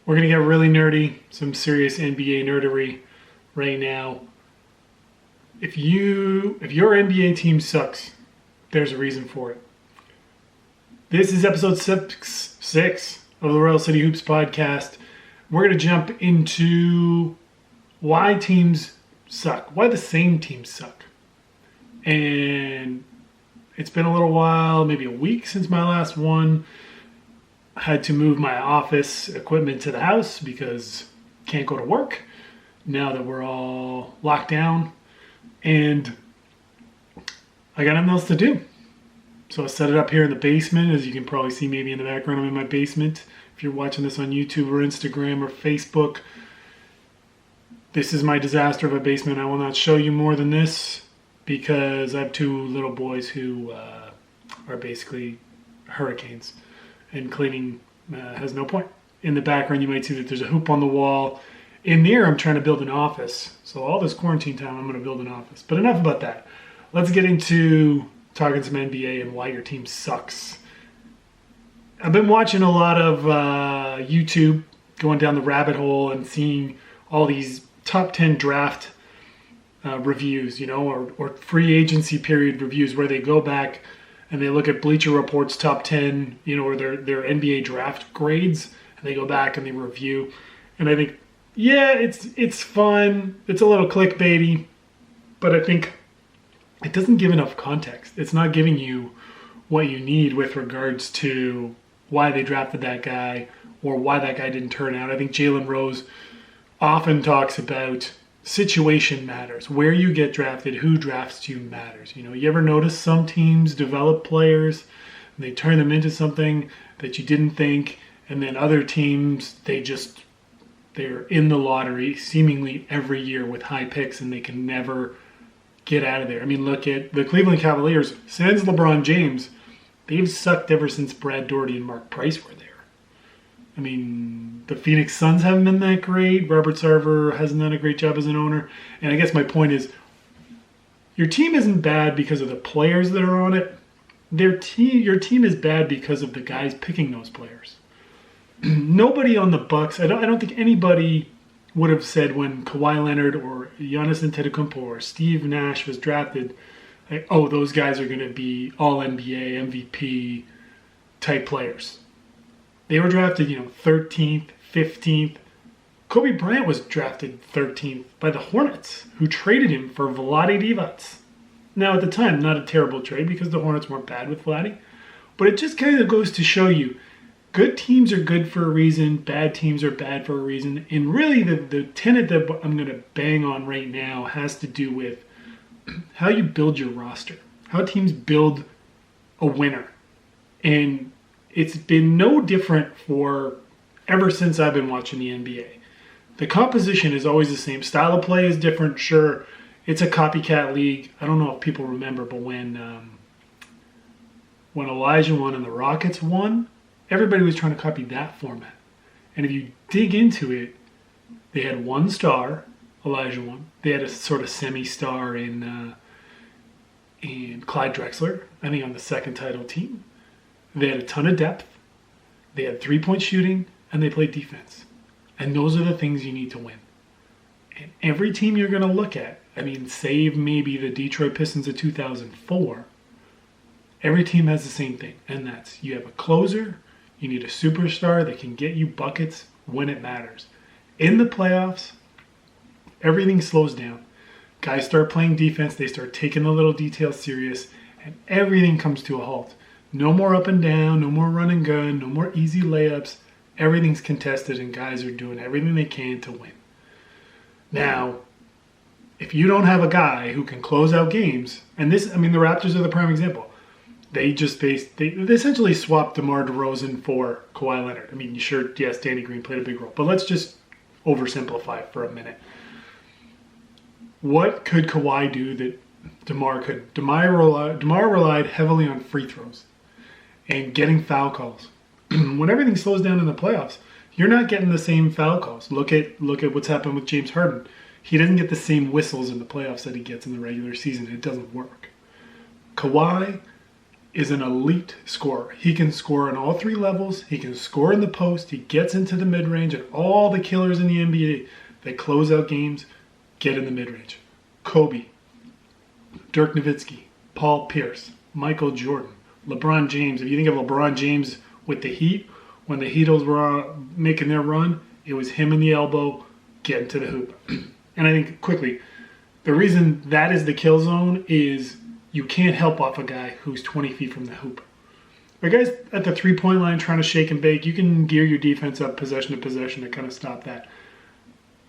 We're going to get really nerdy, some serious NBA nerdery right now. If your NBA team sucks, there's a reason for it. This is episode 6 of the Royal City Hoops podcast. We're going to jump into why teams suck, why the same teams suck. And it's been a little while, maybe a week since my last one. I had to move my office equipment to the house because can't go to work now that we're all locked down. And I got nothing else to do. So I set it up here in the basement. As you can probably see maybe in the background, I'm in my basement. If you're watching this on YouTube or Instagram or Facebook, this is my disaster of a basement. I will not show you more than this because I have two little boys who are basically hurricanes. And cleaning has no point. In the background, you might see that there's a hoop on the wall. In there, I'm trying to build an office. So all this quarantine time, I'm going to build an office. But enough about that. Let's get into talking some NBA and why your team sucks. I've been watching a lot of YouTube, going down the rabbit hole and seeing all these top 10 draft reviews, or free agency period reviews where they go back and they look at Bleacher Report's top 10, or their NBA draft grades, and they go back and they review. And I think, yeah, it's fun. It's a little clickbaity, but I think it doesn't give enough context. It's not giving you what you need with regards to why they drafted that guy or why that guy didn't turn out. I think Jalen Rose often talks about situation matters. Where you get drafted, who drafts you matters. You ever notice some teams develop players and they turn them into something that you didn't think, and then other teams, they're in the lottery seemingly every year with high picks and they can never get out of there. I mean, look at the Cleveland Cavaliers. Sans LeBron James, they've sucked ever since Brad Daugherty and Mark Price were there. I mean, the Phoenix Suns haven't been that great. Robert Sarver hasn't done a great job as an owner. And I guess my point is, your team isn't bad because of the players that are on it. Your team is bad because of the guys picking those players. Nobody on the Bucks, I don't think anybody would have said when Kawhi Leonard or Giannis Antetokounmpo or Steve Nash was drafted, like, oh, those guys are going to be all NBA, MVP type players. They were drafted, 13th, 15th. Kobe Bryant was drafted 13th by the Hornets, who traded him for Vlade Divac. Now, at the time, not a terrible trade because the Hornets weren't bad with Vlade. But it just kind of goes to show you, good teams are good for a reason, bad teams are bad for a reason. And really, the tenet that I'm going to bang on right now has to do with how you build your roster, how teams build a winner. And it's been no different for ever since I've been watching the NBA. The composition is always the same. Style of play is different, sure. It's a copycat league. I don't know if people remember, but when Elijah won and the Rockets won, everybody was trying to copy that format. And if you dig into it, they had one star, Elijah won. They had a sort of semi-star in Clyde Drexler, I think on the second title team. They had a ton of depth, they had three-point shooting, and they played defense. And those are the things you need to win. And every team you're going to look at, save maybe the Detroit Pistons of 2004, every team has the same thing. And that's, you have a closer, you need a superstar that can get you buckets when it matters. In the playoffs, everything slows down. Guys start playing defense, they start taking the little details serious, and everything comes to a halt. No more up and down, no more run and gun, no more easy layups. Everything's contested and guys are doing everything they can to win. Now, if you don't have a guy who can close out games, and the Raptors are the prime example. They essentially swapped DeMar DeRozan for Kawhi Leonard. Yes, Danny Green played a big role, but let's just oversimplify for a minute. What could Kawhi do that DeMar could? DeMar relied heavily on free throws and getting foul calls. When everything slows down in the playoffs, you're not getting the same foul calls. Look at what's happened with James Harden. He doesn't get the same whistles in the playoffs that he gets in the regular season. It doesn't work. Kawhi is an elite scorer. He can score on all three levels. He can score in the post. He gets into the mid-range, and all the killers in the NBA that close out games get in the mid-range. Kobe, Dirk Nowitzki, Paul Pierce, Michael Jordan, LeBron James. If you think of LeBron James with the Heat, when the Heatles were making their run, it was him in the elbow getting to the hoop. And I think quickly, the reason that is the kill zone is you can't help off a guy who's 20 feet from the hoop. But guys at the three-point line trying to shake and bake, you can gear your defense up possession to possession to kind of stop that.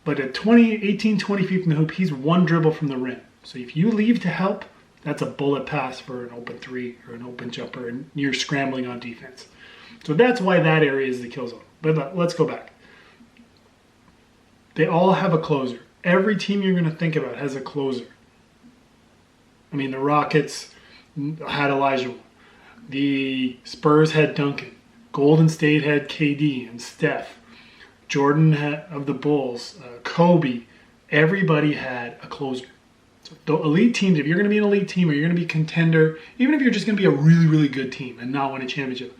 But at 18, 20 feet from the hoop, he's one dribble from the rim. So if you leave to help, that's a bullet pass for an open three or an open jumper, and you're scrambling on defense. So that's why that area is the kill zone. But let's go back. They all have a closer. Every team you're going to think about has a closer. I mean, the Rockets had Elijah. The Spurs had Duncan. Golden State had KD and Steph. Jordan of the Bulls, Kobe. Everybody had a closer. So the elite teams, if you're going to be an elite team or you're going to be a contender, even if you're just going to be a really, really good team and not win a championship,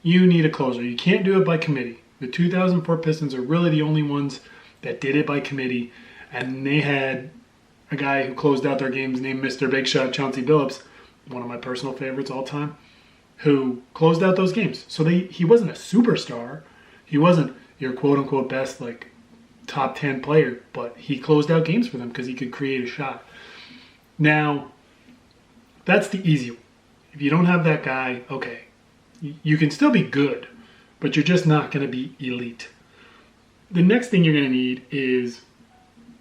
you need a closer. You can't do it by committee. The 2004 Pistons are really the only ones that did it by committee, and they had a guy who closed out their games named Mr. Big Shot, Chauncey Billups, one of my personal favorites all time, who closed out those games. So he wasn't a superstar. He wasn't your quote-unquote best, like, top 10 player, but he closed out games for them because he could create a shot. Now, that's the easy one. If you don't have that guy, okay, you can still be good, but you're just not going to be elite. The next thing you're going to need is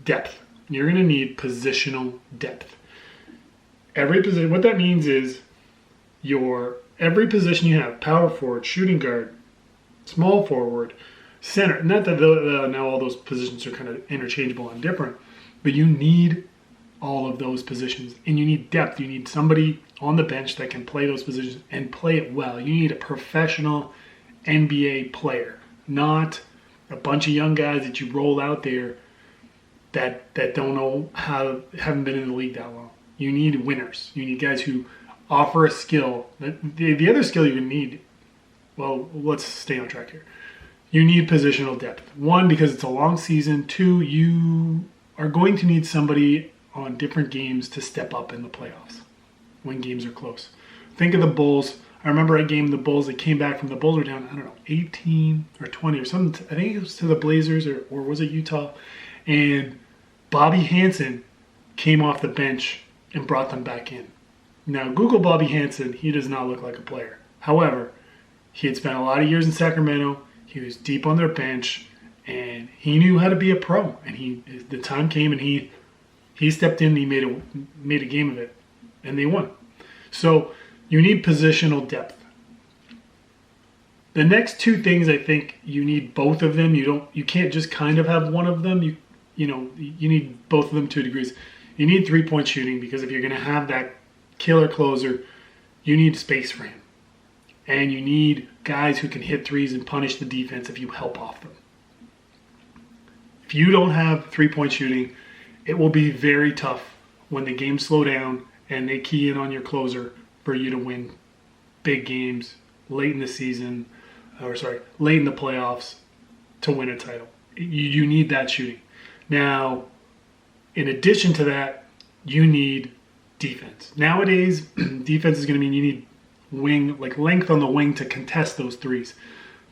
depth. You're going to need positional depth. Every position, what that means is every position you have, power forward, shooting guard, small forward, center. Not that now all those positions are kind of interchangeable and different, but you need all of those positions, and you need depth. You need somebody on the bench that can play those positions and play it well. You need a professional NBA player, not a bunch of young guys that you roll out there that don't know how, haven't been in the league that long. You need winners. You need guys who offer a skill. The other skill you need, well, let's stay on track here. You need positional depth. One, because it's a long season. Two, you are going to need somebody on different games to step up in the playoffs when games are close. Think of the Bulls. I remember a game the Bulls that came back from the Bulls were down, 18 or 20 or something. I think it was to the Blazers or was it Utah? And Bobby Hansen came off the bench and brought them back in. Now, Google Bobby Hansen. He does not look like a player. However, he had spent a lot of years in Sacramento. He was deep on their bench, and he knew how to be a pro. And the time came, and he stepped in. And he made a game of it, and they won. So you need positional depth. The next two things, I think you need both of them. You can't just kind of have one of them. You need both of them to degrees. You need 3-point shooting, because if you're going to have that killer closer, you need space for him. And you need guys who can hit threes and punish the defense if you help off them. If you don't have 3-point shooting, it will be very tough when the games slow down and they key in on your closer for you to win big games late in the season, late in the playoffs to win a title. You need that shooting. Now, in addition to that, you need defense. Nowadays, defense is going to mean you need length on the wing to contest those threes.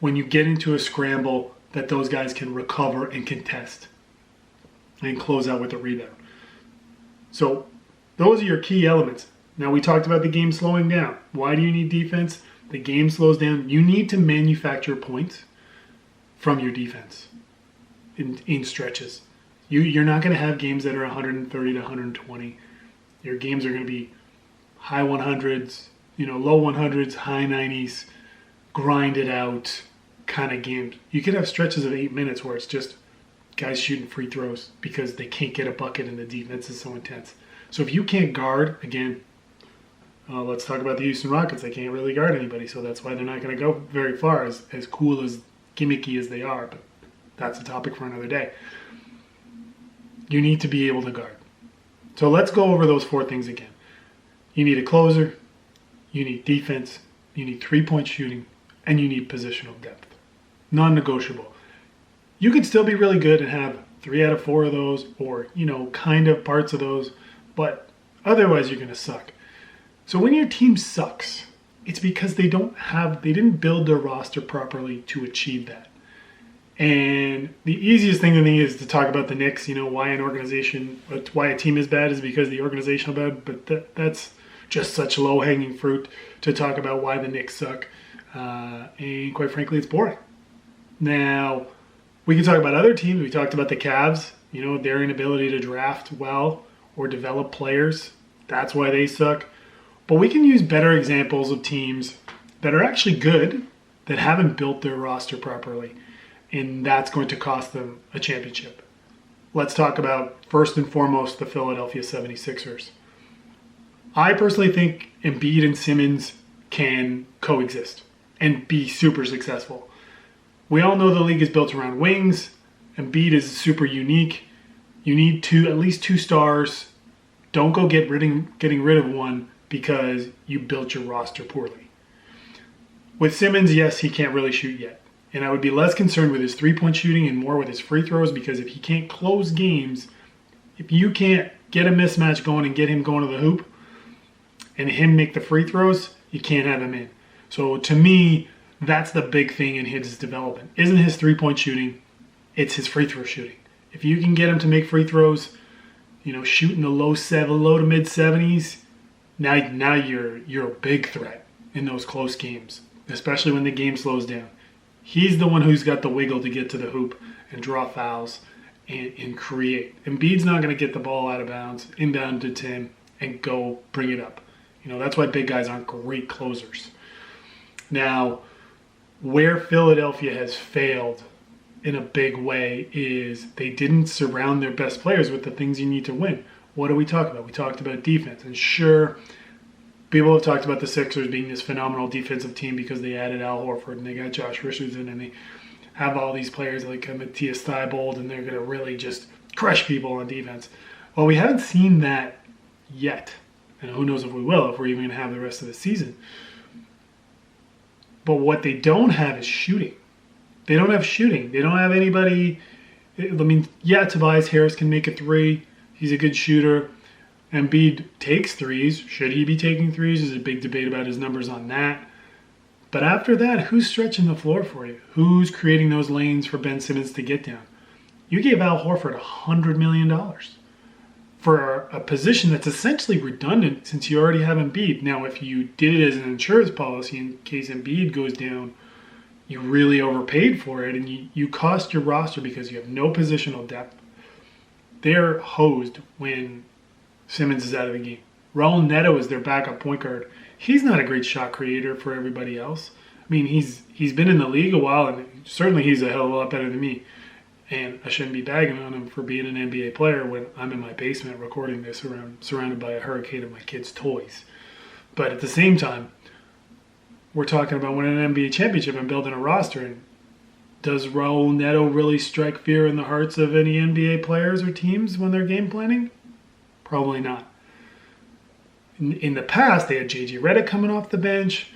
When you get into a scramble, that those guys can recover and contest and close out with a rebound. So those are your key elements. Now, we talked about the game slowing down. Why do you need defense? The game slows down. You need to manufacture points from your defense in stretches. You're not going to have games that are 130 to 120. Your games are going to be high 100s, low 100s, high 90s, grind it out kind of games. You could have stretches of 8 minutes where it's just guys shooting free throws because they can't get a bucket and the defense is so intense. So if you can't guard, again, let's talk about the Houston Rockets. They can't really guard anybody, so that's why they're not going to go very far, as cool, as gimmicky as they are. But that's a topic for another day. You need to be able to guard. So let's go over those 4 things again. You need a closer. you need defense, you need three-point shooting, and you need positional depth. Non-negotiable. You could still be really good and have 3 out of 4 of those, or, kind of parts of those, but otherwise you're going to suck. So when your team sucks, it's because they didn't build their roster properly to achieve that. And the easiest thing to me is to talk about the Knicks, why a team is bad is because the organization is bad, but that's just such low-hanging fruit to talk about why the Knicks suck. And quite frankly, it's boring. Now, we can talk about other teams. We talked about the Cavs, their inability to draft well or develop players. That's why they suck. But we can use better examples of teams that are actually good, that haven't built their roster properly, and that's going to cost them a championship. Let's talk about, first and foremost, the Philadelphia 76ers. I personally think Embiid and Simmons can coexist and be super successful. We all know the league is built around wings. Embiid is super unique. You need at least 2 stars. Don't go getting rid of one because you built your roster poorly. With Simmons, yes, he can't really shoot yet. And I would be less concerned with his three-point shooting and more with his free throws, because if he can't close games, if you can't get a mismatch going and get him going to the hoop and him make the free throws, you can't have him in. So to me, that's the big thing in his development. Isn't his three-point shooting, it's his free throw shooting. If you can get him to make free throws, shooting the low to mid 70s, now you're a big threat in those close games, especially when the game slows down. He's the one who's got the wiggle to get to the hoop and draw fouls and create. Embiid's not going to get the ball out of bounds, inbound to Tim, and go bring it up. That's why big guys aren't great closers. Now, where Philadelphia has failed in a big way is they didn't surround their best players with the things you need to win. What do we talk about? We talked about defense. And sure, people have talked about the Sixers being this phenomenal defensive team because they added Al Horford and they got Josh Richardson and they have all these players like Matthias Thybulle, and they're going to really just crush people on defense. Well, we haven't seen that yet. And who knows if we will, if we're even going to have the rest of the season. But what they don't have is shooting. They don't have shooting. They don't have anybody. Tobias Harris can make a 3. He's a good shooter. Embiid takes threes. Should he be taking threes? There's a big debate about his numbers on that. But after that, who's stretching the floor for you? Who's creating those lanes for Ben Simmons to get down? You gave Al Horford $100 million for a position that's essentially redundant since you already have Embiid. Now, if you did it as an insurance policy in case Embiid goes down, you really overpaid for it, and you cost your roster because you have no positional depth. They're hosed when Simmons is out of the game. Raul Neto is their backup point guard. He's not a great shot creator for everybody else. He's been in the league a while, and certainly he's a hell of a lot better than me. And I shouldn't be bagging on him for being an NBA player when I'm in my basement recording this surrounded by a hurricane of my kids' toys. But at the same time, we're talking about winning an NBA championship and building a roster. And does Raul Neto really strike fear in the hearts of any NBA players or teams when they're game planning? Probably not. In the past, they had J.J. Redick coming off the bench.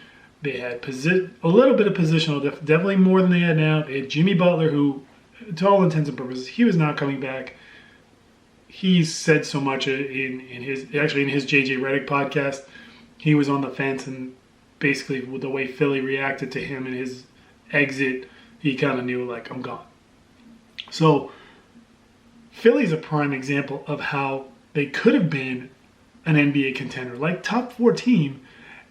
They had a little bit of positional, definitely more than they had now. They had Jimmy Butler, who, to all intents and purposes, he was not coming back. He said so much in his J.J. Redick podcast. He was on the fence, and basically with the way Philly reacted to him and his exit, he kind of knew, like, I'm gone. So Philly's a prime example of how they could have been an NBA contender, like top 4 team,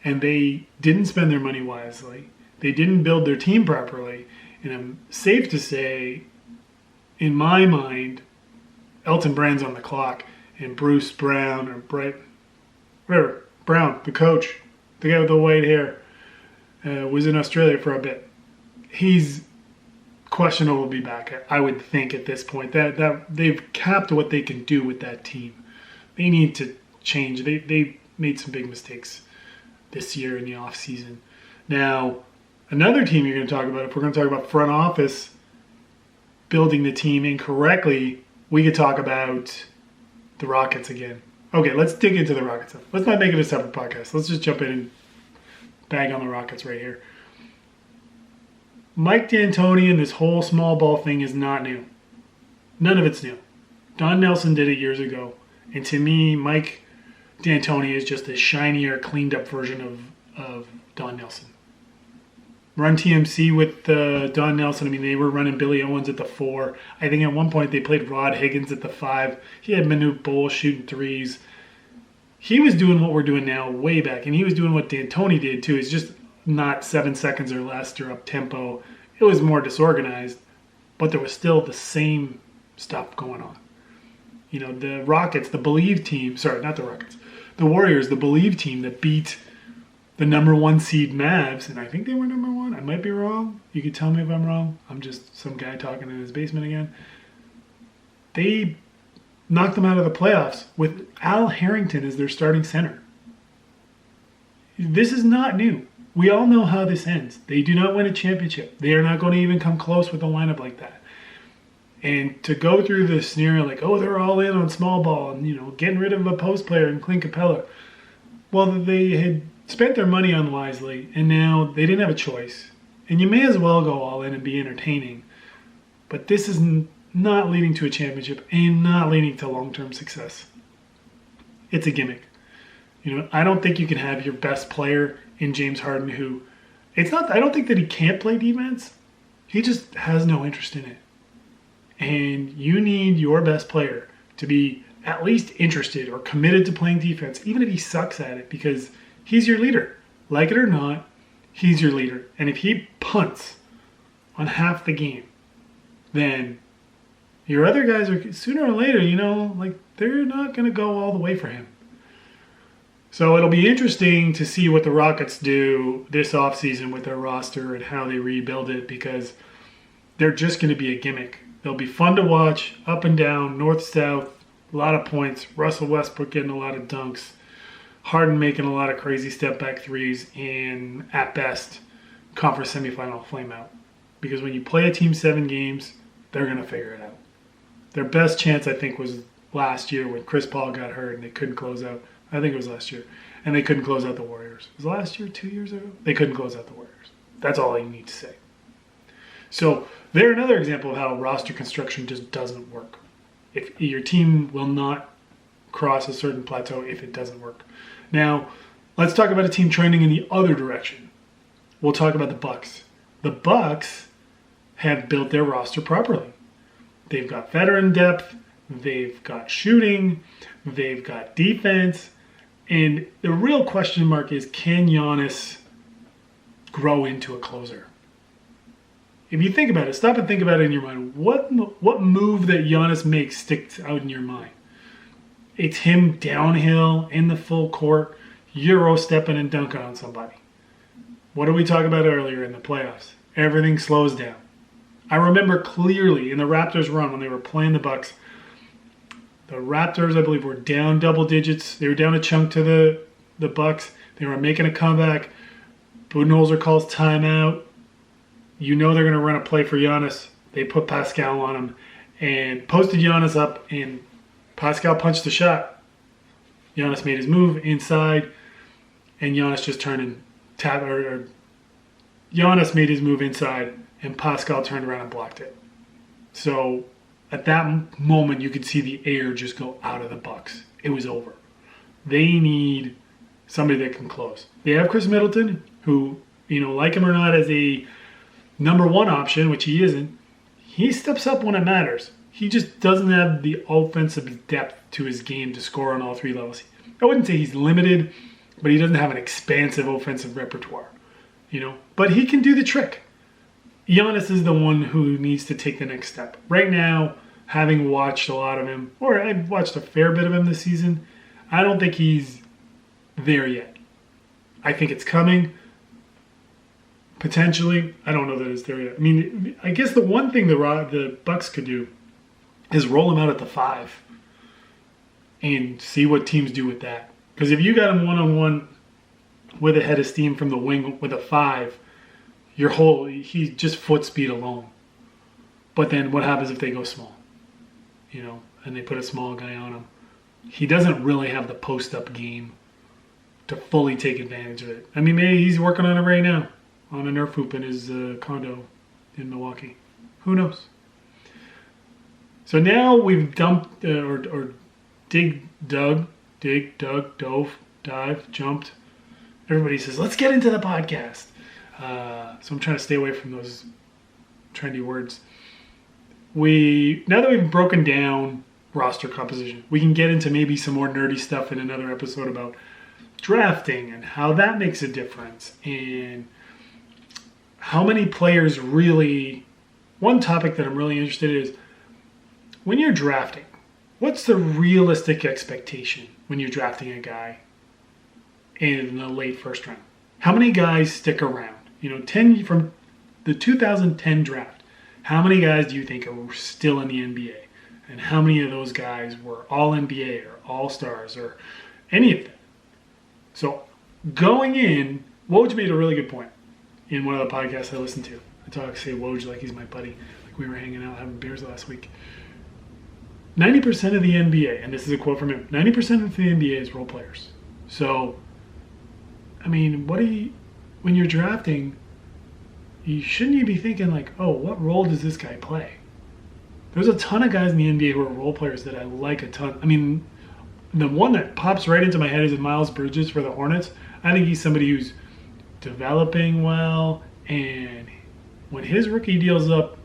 and they didn't spend their money wisely. They didn't build their team properly. And I'm safe to say, in my mind, Elton Brand's on the clock, and Bruce Brown, Brown, the coach, the guy with the white hair, was in Australia for a bit. He's questionable to be back, I would think, at this point. That they've capped what they can do with that team. They need to change. They made some big mistakes this year in the offseason. Now, another team you're going to talk about, if we're going to talk about front office building the team incorrectly, we could talk about the Rockets again. Okay, let's dig into the Rockets. Let's not make it a separate podcast. Let's just jump in and bag on the Rockets right here. Mike D'Antoni and this whole small ball thing is not new. None of it's new. Don Nelson did it years ago. And to me, Mike D'Antoni is just a shinier, cleaned up version of Don Nelson. Run TMC with Don Nelson. I mean, they were running Billy Owens at the 4. I think at one point they played Rod Higgins at the 5. He had Manute Bol shooting threes. He was doing what we're doing now way back, and he was doing what D'Antoni did too. It's just not 7 seconds or less or up tempo. It was more disorganized, but there was still the same stuff going on. You know, the Rockets, the Believe team, sorry, not the Rockets, the Warriors, the Believe team that beat the number 1 seed Mavs, and I think they were number 1. I might be wrong. You can tell me if I'm wrong. I'm just some guy talking in his basement again. They knocked them out of the playoffs with Al Harrington as their starting center. This is not new. We all know how this ends. They do not win a championship. They are not going to even come close with a lineup like that. And to go through the scenario like, oh, they're all in on small ball and, you know, getting rid of a post player and Clint Capella. Well, they had spent their money unwisely, and now they didn't have a choice. And you may as well go all in and be entertaining. But this is not leading to a championship and not leading to long-term success. It's a gimmick. You know, I don't think you can have your best player in James Harden who, it's not, I don't think that he can't play defense. He just has no interest in it. And you need your best player to be at least interested or committed to playing defense, even if he sucks at it, because he's your leader. Like it or not, he's your leader. And if he punts on half the game, then your other guys are, sooner or later, you know, like they're not going to go all the way for him. So it'll be interesting to see what the Rockets do this offseason with their roster and how they rebuild it, because they're just going to be a gimmick. They'll be fun to watch, up and down, north-south, a lot of points. Russell Westbrook getting a lot of dunks. Harden making a lot of crazy step-back threes, and at best, conference semifinal flame out. Because when you play a team 7 games, they're going to figure it out. Their best chance, I think, was last year when Chris Paul got hurt and they couldn't close out. I think it was last year. And they couldn't close out the Warriors. Was it last year, 2 years ago? They couldn't close out the Warriors. That's all you need to say. So they're another example of how roster construction just doesn't work. If your team will not cross a certain plateau if it doesn't work. Now, let's talk about a team trending in the other direction. We'll talk about the Bucks. The Bucks have built their roster properly. They've got veteran depth, they've got shooting, they've got defense, and the real question mark is, can Giannis grow into a closer? If you think about it, stop and think about it in your mind. What move that Giannis makes sticks out in your mind? It's him downhill in the full court, Euro stepping and dunking on somebody. What did we talk about earlier in the playoffs? Everything slows down. I remember clearly in the Raptors run when they were playing the Bucks, the Raptors, I believe, were down double digits. They were down a chunk to the Bucks. They were making a comeback. Budenholzer calls timeout. You know they're going to run a play for Giannis. They put Pascal on him and posted Giannis up, and Pascal punched the shot. Giannis made his move inside, and Giannis just turned and Giannis made his move inside, and Pascal turned around and blocked it. So at that moment, you could see the air just go out of the Bucks. It was over. They need somebody that can close. They have Chris Middleton, who, you know, like him or not, as a number 1 option, which he isn't. He steps up when it matters. He just doesn't have the offensive depth to his game to score on all 3 levels. I wouldn't say he's limited, but he doesn't have an expansive offensive repertoire, you know. But he can do the trick. Giannis is the one who needs to take the next step. Right now, having watched a lot of him, or I've watched a fair bit of him this season, I don't think he's there yet. I think it's coming. Potentially, I don't know that it's there yet. I mean, I guess the one thing the Bucks could do is roll him out at the 5 and see what teams do with that. Because if you got him one-on-one with a head of steam from the wing with a 5, he's just foot speed alone. But then what happens if they go small? You know, and they put a small guy on him. He doesn't really have the post-up game to fully take advantage of it. I mean, maybe he's working on it right now on a Nerf hoop in his condo in Milwaukee. Who knows? So now we've dumped dove, dive, jumped. Everybody says, let's get into the podcast. So I'm trying to stay away from those trendy words. Now that we've broken down roster composition, we can get into maybe some more nerdy stuff in another episode about drafting and how that makes a difference and how many players really. One topic that I'm really interested in is when you're drafting, what's the realistic expectation when you're drafting a guy in the late first round? How many guys stick around? 10 from the 2010 draft. How many guys do you think are still in the NBA? And how many of those guys were all NBA or all stars or any of them? So going in, Woj made a really good point in one of the podcasts I listened to. I say Woj like he's my buddy. Like we were hanging out having beers last week. 90% of the NBA, and this is a quote from him, 90% of the NBA is role players. So, I mean, when you're drafting, shouldn't you be thinking like, oh, what role does this guy play? There's a ton of guys in the NBA who are role players that I like a ton. I mean, the one that pops right into my head is Miles Bridges for the Hornets. I think he's somebody who's developing well, and when his rookie deal's up,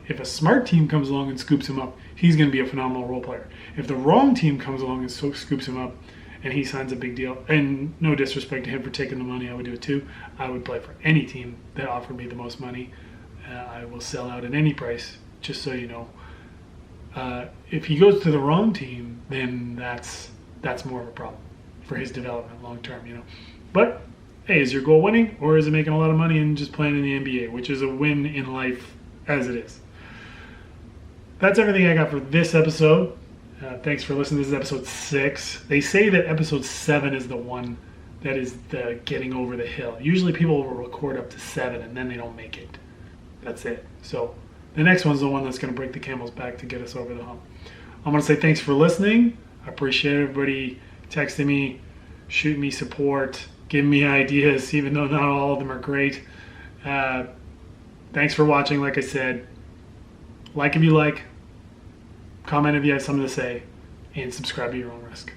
if a smart team comes along and scoops him up, he's going to be a phenomenal role player. If the wrong team comes along and scoops him up and he signs a big deal, and no disrespect to him for taking the money, I would do it too. I would play for any team that offered me the most money. I will sell out at any price, just so you know. If he goes to the wrong team, then that's more of a problem for his development long term, But hey, is your goal winning, or is it making a lot of money and just playing in the NBA, which is a win in life as it is? That's everything I got for this episode. Thanks for listening. This is episode 6. They say that episode 7 is the one that is the getting over the hill. Usually people will record up to 7 and then they don't make it. That's it. So the next one's the one that's going to break the camel's back to get us over the hump. I'm going to say thanks for listening. I appreciate everybody texting me, shooting me support, giving me ideas, even though not all of them are great. Thanks for watching, like I said. Like if you like, comment if you have something to say, and subscribe at your own risk.